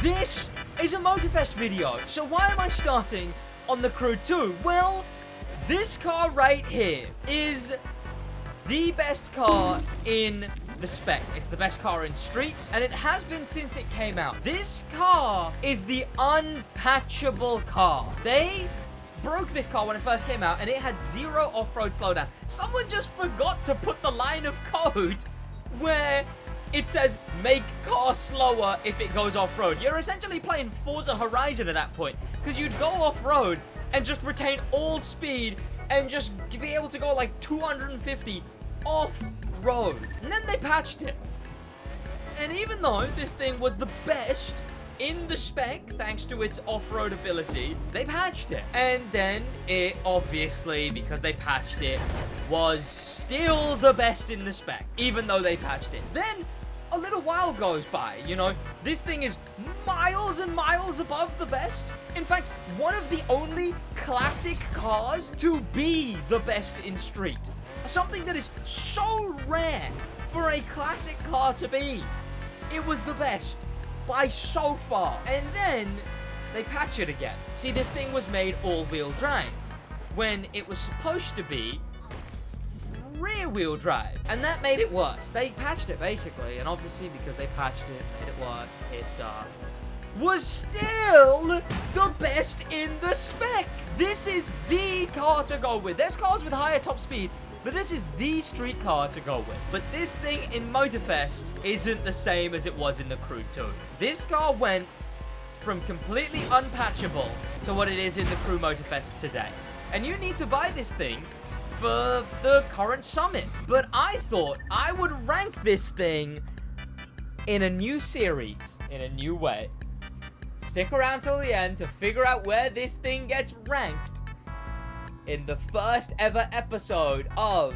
This is a Motorfest video, so why am I starting on the Crew 2? Well, this car right here is the best car in the spec. It's the best car in street, and it has been since it came out. This car is the unpatchable car. They broke this car when it first came out, and it had 0 off-road slowdown. Someone just forgot to put the line of code where it says, make car slower if it goes off-road. You're essentially playing Forza Horizon at that point, because you'd go off-road and just retain all speed and just be able to go like 250 off-road. And then they patched it. And even though this thing was the best in the spec, thanks to its off-road ability, they patched it. And then it obviously, because they patched it, was still the best in the spec, even though they patched it. Then a little while goes by, you know, this thing is miles and miles above the best. In fact, one of the only classic cars to be the best in street. Something that is so rare for a classic car to be. It was the best by so far. And then they patch it again. See, this thing was made all-wheel drive when it was supposed to be rear-wheel drive, and that made it worse. They patched it basically, and obviously because they patched it, made it worse, it was still the best in the spec. This is the car to go with. There's cars with higher top speed, but this is the street car to go with. But this thing in Motorfest isn't the same as it was in the Crew 2. This car went from completely unpatchable to what it is in the Crew Motorfest today. And you need to buy this thing for the current summit. But I thought I would rank this thing in a new series, in a new way. Stick around till the end to figure out where this thing gets ranked in the first ever episode of,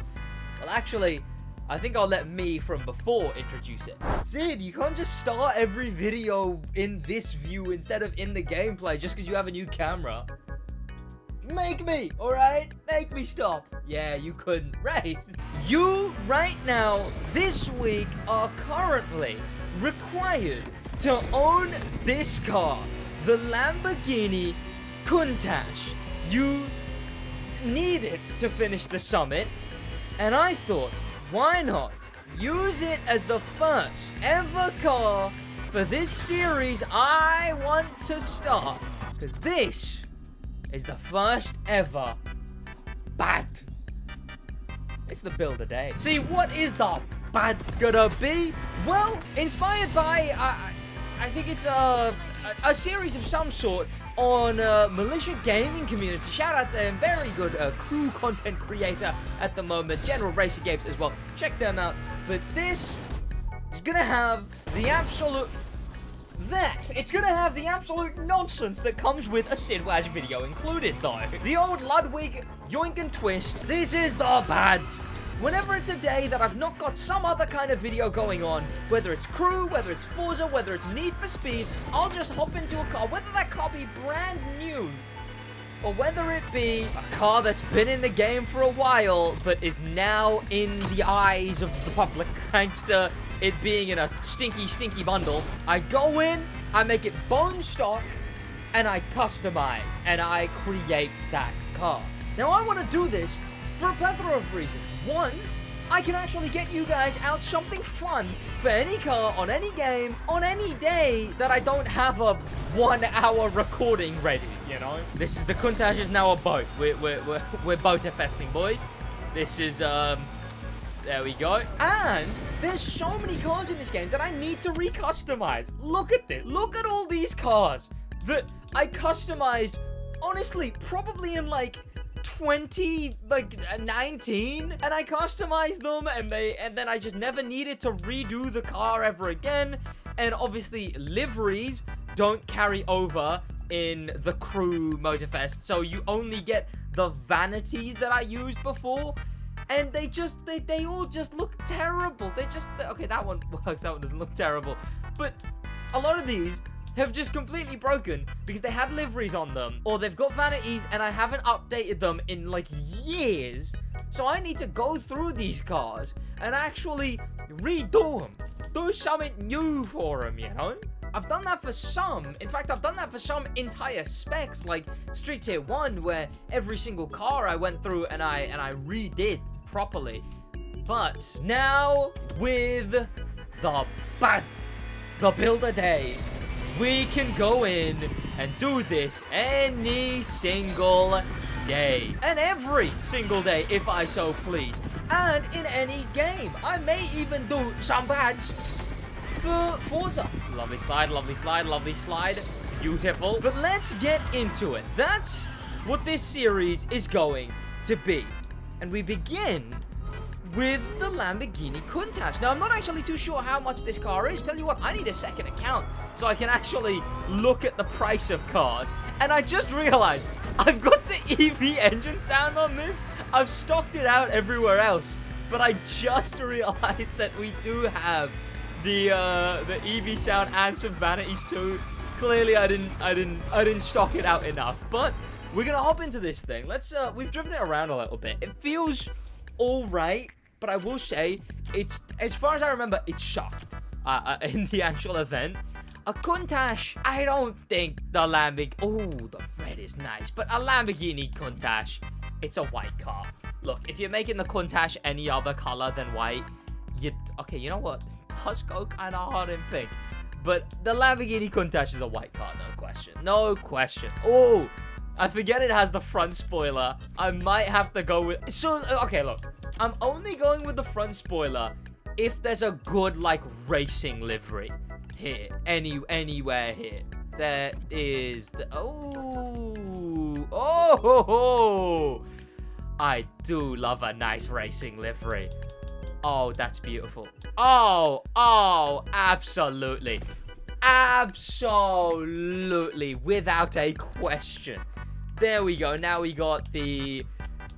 well, actually, I think I'll let me from before introduce it. Sid, you can't just start every video in this view instead of in the gameplay just because you have a new camera. Make me, alright? Make me stop. Yeah, you couldn't, right? You, right now, this week, are currently required to own this car, the Lamborghini Countach. You need it to finish the summit, and I thought, why not use it as the first ever car for this series I want to start? Because this is the first ever bad. It's the build a day. See, what is the bad gonna be? Well, inspired by, I think it's a series of some sort on Militia Gaming Community. Shout out to a very good crew content creator at the moment, General Racing Games as well. Check them out. But this is gonna have the absolute... It's gonna have the absolute nonsense that comes with a SidWaj video included, though. The old Ludwig yoink and twist. This is the bad. Whenever it's a day that I've not got some other kind of video going on, whether it's Crew, whether it's Forza, whether it's Need for Speed, I'll just hop into a car, whether that car be brand new, or whether it be a car that's been in the game for a while, but is now in the eyes of the public, thanks to it being in a stinky, stinky bundle. I go in, I make it bone stock, and I customize, and I create that car. Now, I want to do this for a plethora of reasons. One, I can actually get you guys out something fun for any car, on any game, on any day that I don't have a 1-hour recording ready, you know? This is, the Countach is now a boat. We're Motorfesting, boys. This is, there we go. And there's so many cars in this game that I need to re-customize. Look at this. Look at all these cars that I customized, honestly, probably in like 2019, and I customized them, and then I just never needed to redo the car ever again. And obviously liveries don't carry over in the Crew Motorfest, so you only get the vanities that I used before, and they all just look terrible. Okay, that one works, that one doesn't look terrible, but a lot of these have just completely broken because they had liveries on them, or they've got vanities and I haven't updated them in like years. So I need to go through these cars and actually redo them, do something new for them, you know? I've done that for some. In fact, I've done that for some entire specs, like Street Tier 1, where every single car I went through and I redid properly. But now with the Builder Day, we can go in and do this any single day. And every single day, if I so please. And in any game. I may even do some badge for Forza. Lovely slide, lovely slide, lovely slide. Beautiful. But let's get into it. That's what this series is going to be. And we begin with the Lamborghini Countach. Now, I'm not actually too sure how much this car is. Tell you what, I need a second account so I can actually look at the price of cars. And I just realized I've got the EV engine sound on this. I've stocked it out everywhere else, but I just realized that we do have the EV sound and some vanities too. Clearly, I didn't stock it out enough. But we're gonna hop into this thing. Let's we've driven it around a little bit. It feels all right. But I will say, it's, as far as I remember, it's shocked in the actual event. A Countach, I don't think the Lamborghini... Oh, the red is nice. But a Lamborghini Countach, it's a white car. Look, if you're making the Countach any other color than white, okay, you know what? It does go kind of hard in pink. But the Lamborghini Countach is a white car, no question. No question. Oh, I forget it has the front spoiler. I might have to go with... So, okay, look. I'm only going with the front spoiler if there's a good, like, racing livery here. Anywhere here. There is the... Oh! I do love a nice racing livery. Oh, that's beautiful. Oh, absolutely. Absolutely. Without a question. There we go. Now we got the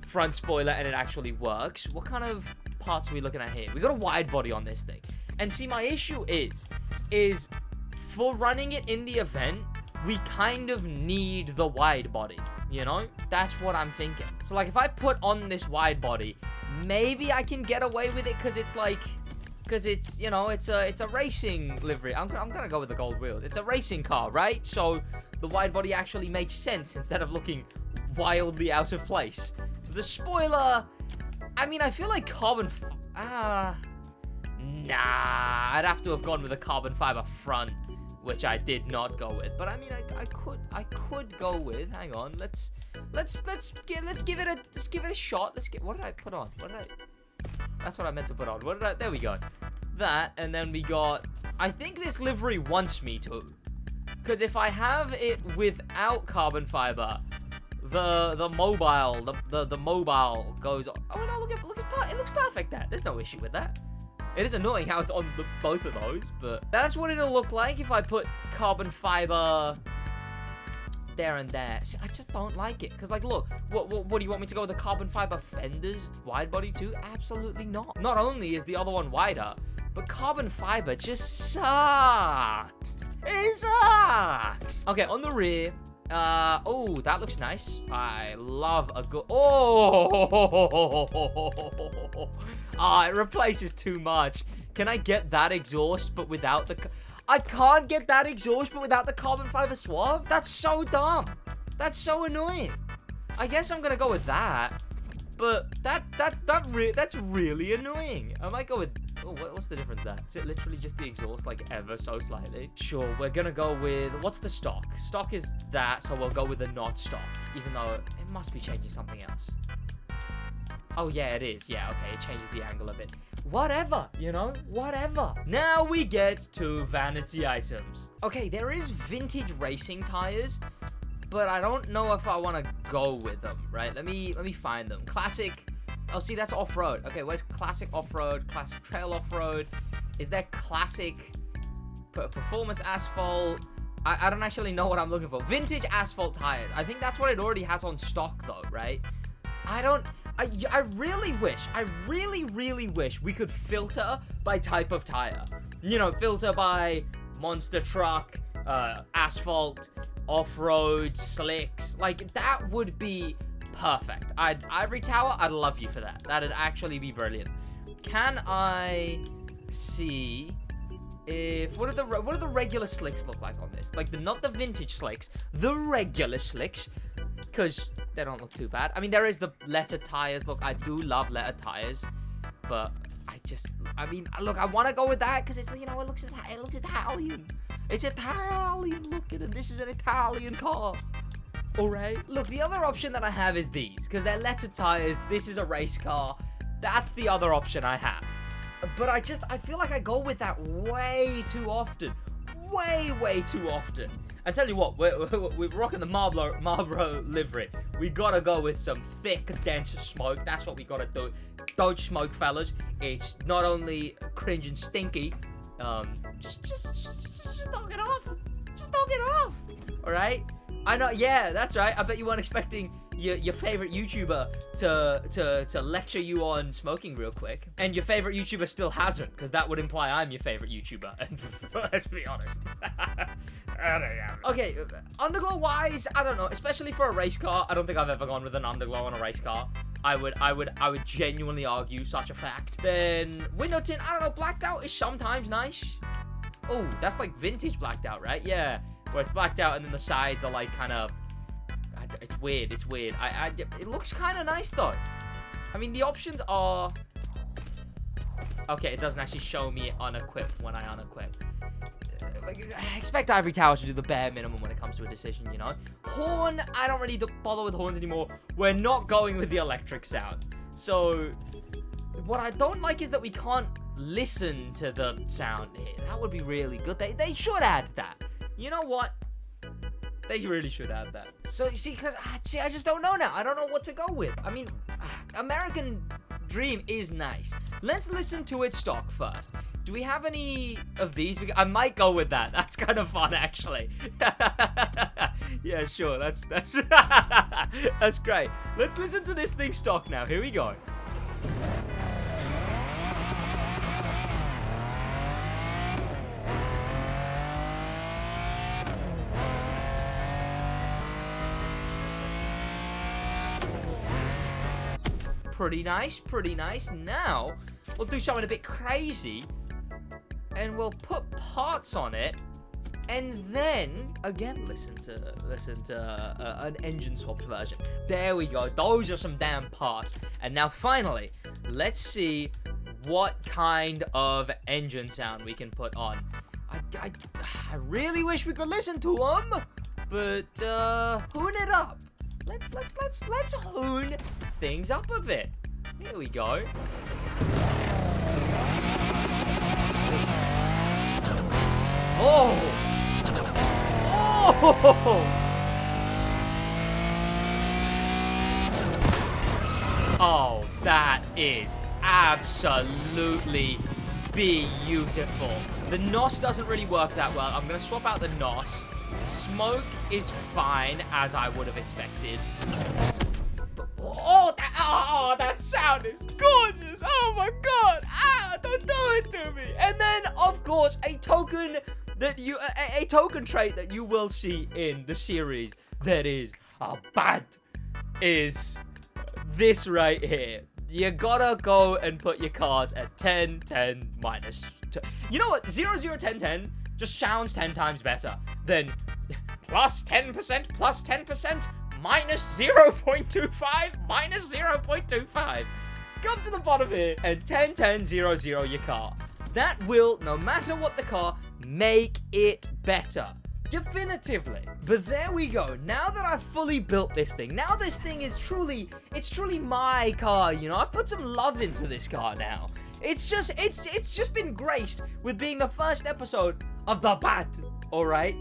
front spoiler and it actually works. What kind of parts are we looking at here? We got a wide body on this thing. And see, my issue is for running it in the event, we kind of need the wide body, you know? That's what I'm thinking. So, like, if I put on this wide body, maybe I can get away with it because it's like... Because it's, you know, it's a racing livery. I'm gonna go with the gold wheels. It's a racing car, right? So the wide body actually makes sense instead of looking wildly out of place. The spoiler, I mean, I feel like carbon... Nah, I'd have to have gone with a carbon fiber front, which I did not go with. But I mean, I could go with... Hang on, let's give it a shot. What did I put on? That's what I meant to put on. There we go. That, and then we got... I think this livery wants me to. Because if I have it without carbon fiber, the mobile goes... Oh, no, look at it looks perfect there. There's no issue with that. It is annoying how it's on both of those, but that's what it'll look like if I put carbon fiber... there and there. See, I just don't like it. Because, like, look, what do you want me to go with the carbon fiber fenders wide body too? Absolutely not. Not only is the other one wider, but carbon fiber just sucks. It sucks. Okay, on the rear, oh, that looks nice. I love a good... Oh! It replaces too much. Can I get that exhaust, but without the... I can't get that exhaust, but without the carbon fiber swab? That's so dumb. That's so annoying. I guess I'm gonna go with that. But that's really annoying. I might go with... Oh, what's the difference there? Is it literally just the exhaust, like, ever so slightly? Sure, we're gonna go with... What's the stock? Stock is that, so we'll go with the not stock. Even though it must be changing something else. Oh, yeah, it is. Yeah, okay, it changes the angle a bit. Whatever, you know? Whatever. Now we get to vanity items. Okay, there is vintage racing tires, but I don't know if I want to go with them, right? Let me find them. Classic... Oh, see, that's off-road. Okay, where's classic off-road? Classic trail off-road? Is there classic performance asphalt? I don't actually know what I'm looking for. Vintage asphalt tires. I think that's what it already has on stock, though, right? I really wish we could filter by type of tire. You know, filter by monster truck, asphalt, off-road, slicks. Like, that would be perfect. Ivory Tower, I'd love you for that. That'd actually be brilliant. Can I see if what do the regular slicks look like on this? Like not the vintage slicks, the regular slicks, because they don't look too bad. I mean, there is the letter tires. Look, I do love letter tires, but I mean, look, I want to go with that because it's, you know, it looks Italian. It's Italian looking, and this is an Italian car. All right. Look, the other option that I have is these because they're letter tires. This is a race car. That's the other option I have. But I feel like I go with that way too often. Way too often. I tell you what, we're rocking the Marlboro livery. We gotta go with some thick, dense smoke. That's what we gotta do. Don't smoke, fellas. It's not only cringe and stinky. Just knock it off. Just knock it off. All right. I know. Yeah, that's right. I bet you weren't expecting your favorite YouTuber to lecture you on smoking real quick, and your favorite YouTuber still hasn't, because that would imply I'm your favorite YouTuber. And let's be honest. Okay, underglow wise, I don't know. Especially for a race car, I don't think I've ever gone with an underglow on a race car. I would genuinely argue such a fact. Then window tint, I don't know. Blacked out is sometimes nice. Oh, that's like vintage blacked out, right? Yeah, where it's blacked out and then the sides are like kind of. It's weird. It's weird. It looks kind of nice though. I mean, the options are. Okay, it doesn't actually show me unequipped when I unequip. I expect Ivory Towers to do the bare minimum when it comes to a decision, you know. Horn, I don't really bother with horns anymore. We're not going with the electric sound. So, what I don't like is that we can't listen to the sound here. That would be really good. They should add that. You know what? They really should add that. So, you see, because I just don't know now. I don't know what to go with. I mean, American Dream is nice. Let's listen to it stock first. Do we have any of these? I might go with that. That's kind of fun, actually. Yeah, sure. That's that's great. Let's listen to this thing stock now. Here we go. Pretty nice, pretty nice. Now, we'll do something a bit crazy, and we'll put parts on it, and then, again, listen to an engine swapped version. There we go. Those are some damn parts. And now, finally, let's see what kind of engine sound we can put on. I really wish we could listen to them, but, hoon it up. Let's hoon things up a bit. Here we go. Oh! Oh, that is absolutely beautiful. The NOS doesn't really work that well. I'm gonna swap out the NOS. Smoke is fine, as I would have expected. That sound is gorgeous. Oh my god. Don't do it to me. And then, of course, a token trait that you will see in the series that is bad is this right here. You gotta go and put your cars at 10, 10, minus 2. You know what? 0, 0, 10, 10 just sounds 10 times better than plus 10%, plus 10%, minus 0.25, minus 0.25. Come to the bottom here and 10, 10, 0, 0 your car. That will, no matter what the car, make it better. Definitively. But there we go. Now that I've fully built this thing, now this thing is truly my car, you know. I've put some love into this car now. It's just been graced with being the first episode of the bad, all right?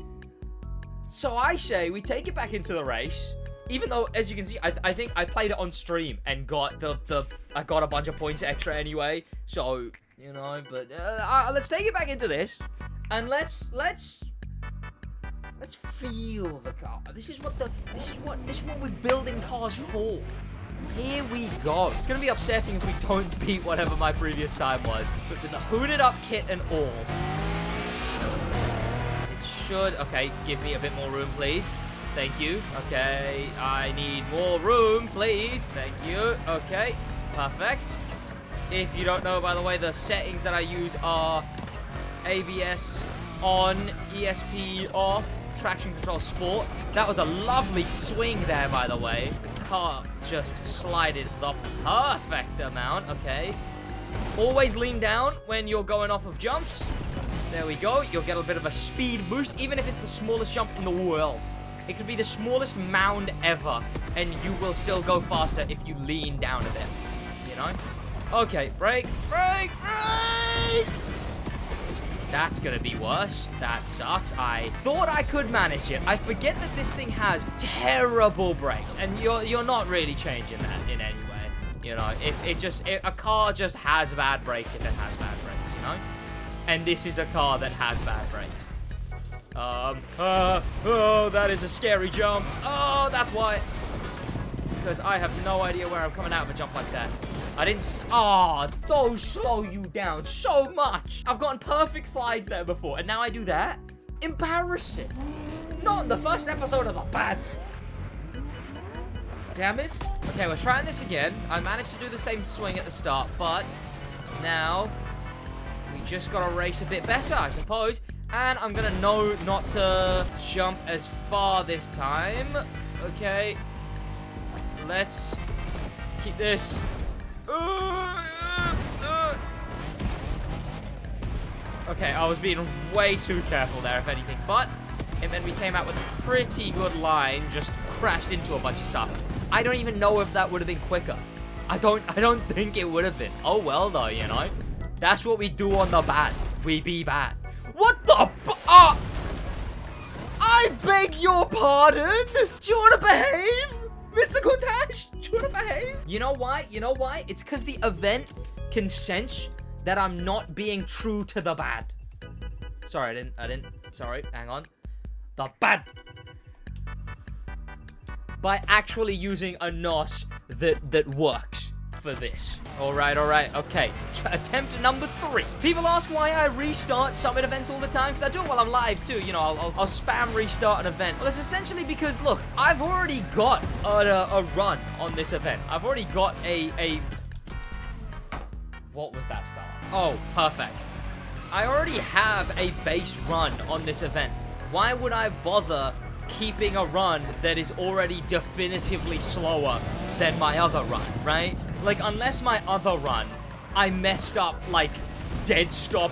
So I say we take it back into the race. Even though, as you can see, I think I played it on stream and got I got a bunch of points extra anyway. So, you know, but let's take it back into this, and let's feel the car. This is what we're building cars for. Here we go. It's gonna be upsetting if we don't beat whatever my previous time was. But with the hooded up kit and all, it should. Okay, give me a bit more room, please. Thank you. Okay, I need more room, please. Thank you. Okay, perfect. If you don't know, by the way, the settings that I use are ABS on, ESP off, traction control sport. That was a lovely swing there, by the way. The car just slided the perfect amount, okay. Always lean down when you're going off of jumps. There we go. You'll get a bit of a speed boost, even if it's the smallest jump in the world. It could be the smallest mound ever, and you will still go faster if you lean down a bit, you know? Okay, brake, brake, brake! That's gonna be worse. That sucks. I thought I could manage it. I forget that this thing has terrible brakes, and you're not really changing that in any way, you know? A car just has bad brakes if it has bad brakes, you know? And this is a car that has bad brakes. Oh, that is a scary jump. Oh, that's why. Because I have no idea where I'm coming out of a jump like that. I didn't. Oh, those slow you down so much. I've gotten perfect slides there before, and now I do that? Embarrassing. Not in the first episode of the bad. Damn it. Okay, we're trying this again. I managed to do the same swing at the start, but now we just gotta race a bit better, I suppose. And I'm gonna know not to jump as far this time. Okay. Let's keep this. Okay, I was being way too careful there, if anything. But, and then we came out with a pretty good line, just crashed into a bunch of stuff. I don't even know if that would have been quicker. I don't think it would have been. Oh well, though, you know. That's what we do on the bad. We be bad. What the I beg your pardon? Do you want to behave? Mr. Countach? Do you want to behave? You know why? You know why? It's because the event can sense that I'm not being true to the bad. Sorry, I didn't. Sorry, hang on. The bad. By actually using a NOS that works for this. All right, okay. Attempt number 3. People ask why I restart summit events all the time, because I do it while I'm live too. You know, I'll spam restart an event. Well, it's essentially because, look, I've already got a run on this event. I've already got a... What was that start? Oh, perfect. I already have a base run on this event. Why would I bother keeping a run that is already definitively slower than my other run, right? Like, unless my other run, I messed up, like, dead stop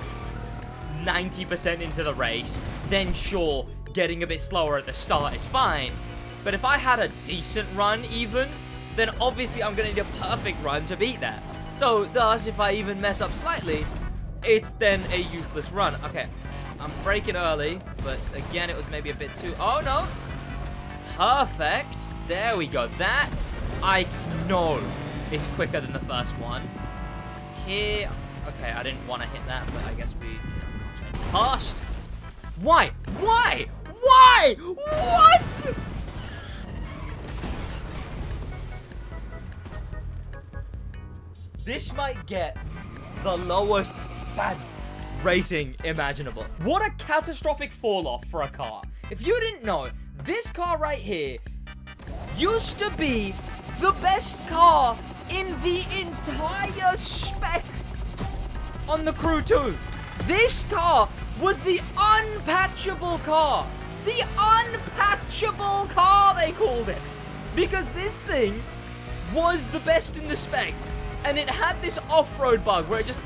90% into the race, then sure, getting a bit slower at the start is fine. But if I had a decent run even, then obviously I'm gonna need a perfect run to beat that. So, thus, if I even mess up slightly, it's then a useless run. Okay, I'm braking early, but again, it was maybe a bit too... Oh, no. Perfect. There we go. That, I know, is quicker than the first one. Here... Okay, I didn't want to hit that, but I guess we... Past. Why? Why? Why? What? This might get the lowest bad rating imaginable. What a catastrophic fall off for a car. If you didn't know, this car right here used to be the best car in the entire spec on the Crew 2. This car was the unpatchable car. The unpatchable car, they called it. Because this thing was the best in the spec. And it had this off-road bug where it just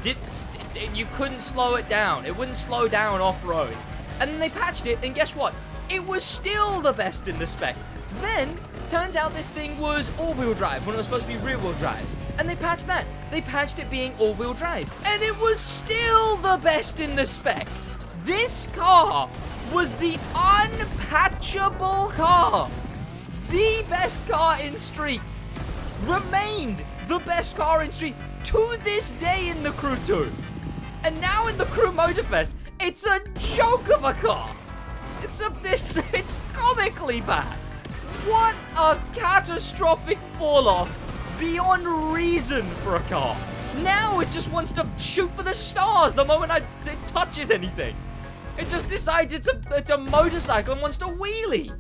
you couldn't slow it down. It wouldn't slow down off-road. And then they patched it, and guess what? It was still the best in the spec. Then, turns out this thing was all-wheel drive when it was supposed to be rear-wheel drive. And they patched that. They patched it being all-wheel drive. And it was still the best in the spec. This car was the unpatchable car. The best car in Street. Remained the best car in Street to this day in the Crew 2. And now in the Crew Motorfest, it's a joke of a car. It's comically bad. What a catastrophic fall-off beyond reason for a car. Now it just wants to shoot for the stars the moment it touches anything. It just decides it's a motorcycle and wants to wheelie.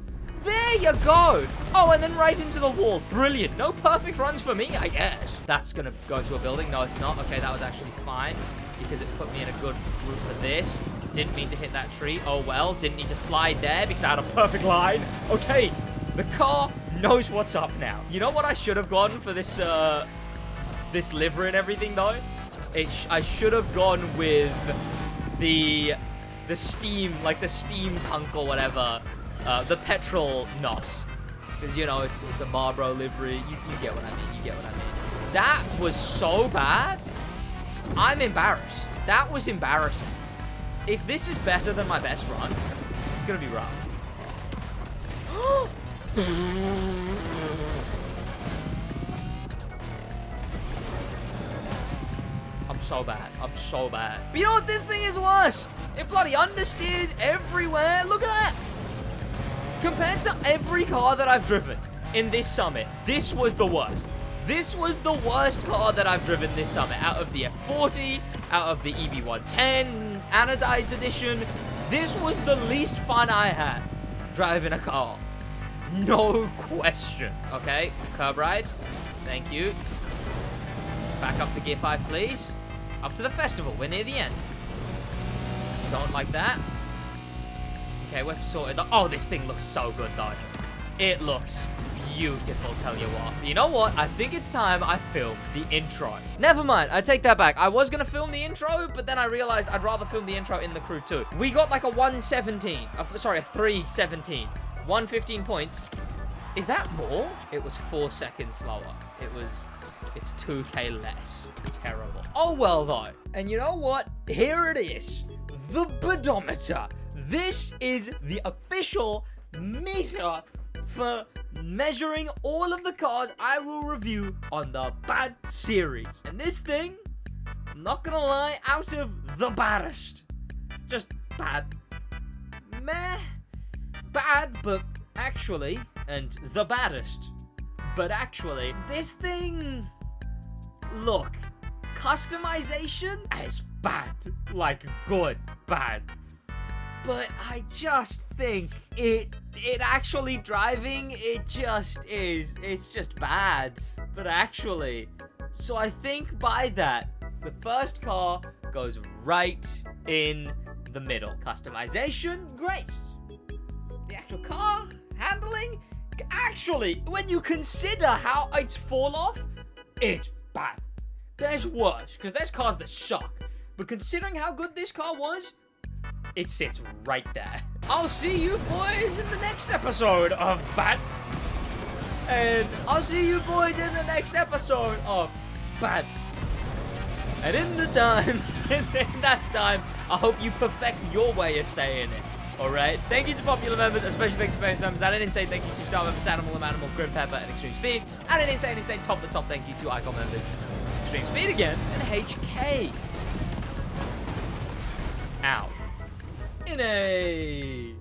There you go. Oh, and then right into the wall. Brilliant. No perfect runs for me, I guess. That's going to go into a building. No, it's not. Okay, that was actually fine because it put me in a good route for this. Didn't mean to hit that tree. Oh, well. Didn't need to slide there because I had a perfect line. Okay. The car knows what's up now. You know what I should have gone for this, this livery and everything, though? I should have gone with the steam, like the steam punk or whatever. The petrol NOS. Because, you know, it's a Marlboro livery. You get what I mean. You get what I mean. That was so bad. I'm embarrassed. That was embarrassing. If this is better than my best run, it's going to be rough. I'm so bad. I'm so bad. But you know what? This thing is worse. It bloody understeers everywhere. Look at that. Compared to every car that I've driven in this summit, this was the worst. This was the worst car that I've driven this summit. Out of the F40, out of the EB110, anodized edition, this was the least fun I had driving a car. No question. Okay, curb ride. Thank you. Back up to gear 5, please. Up to the festival. We're near the end. Don't like that. Okay, we're sorted. Oh, this thing looks so good, though. It looks beautiful, tell you what. But you know what? I think it's time I film the intro. Never mind. I take that back. I was going to film the intro, but then I realized I'd rather film the intro in the crew too. We got like a 117. Sorry, a 317. 115 points. Is that more? It was 4 seconds slower. It's 2k less. Terrible. Oh, well, though. And you know what? Here it is. The pedometer. This is the official meter for measuring all of the cars I will review on the bad series. And this thing, I'm not gonna lie, out of the baddest. Just bad. Meh. Bad, but actually, and the baddest. But actually, this thing, look, customization is bad. Like, good, bad. But I just think it actually driving, it just is. It's just bad. But actually, so I think by that, the first car goes right in the middle. Customization, great. The actual car, handling, actually, when you consider how it's fall off, it's bad. There's worse, because there's cars that suck. But considering how good this car was, it sits right there. I'll see you boys in the next episode of Bad. And I'll see you boys in the next episode of Bad. And in that time, I hope you perfect your way of saying it. Alright? Thank you to popular members, especially thanks to famous members. And an insane thank you to Star members, Animal, Grim Pepper, and Extreme Speed. And an insane top thank you to Icon members, Extreme Speed again, and HK. Out. In a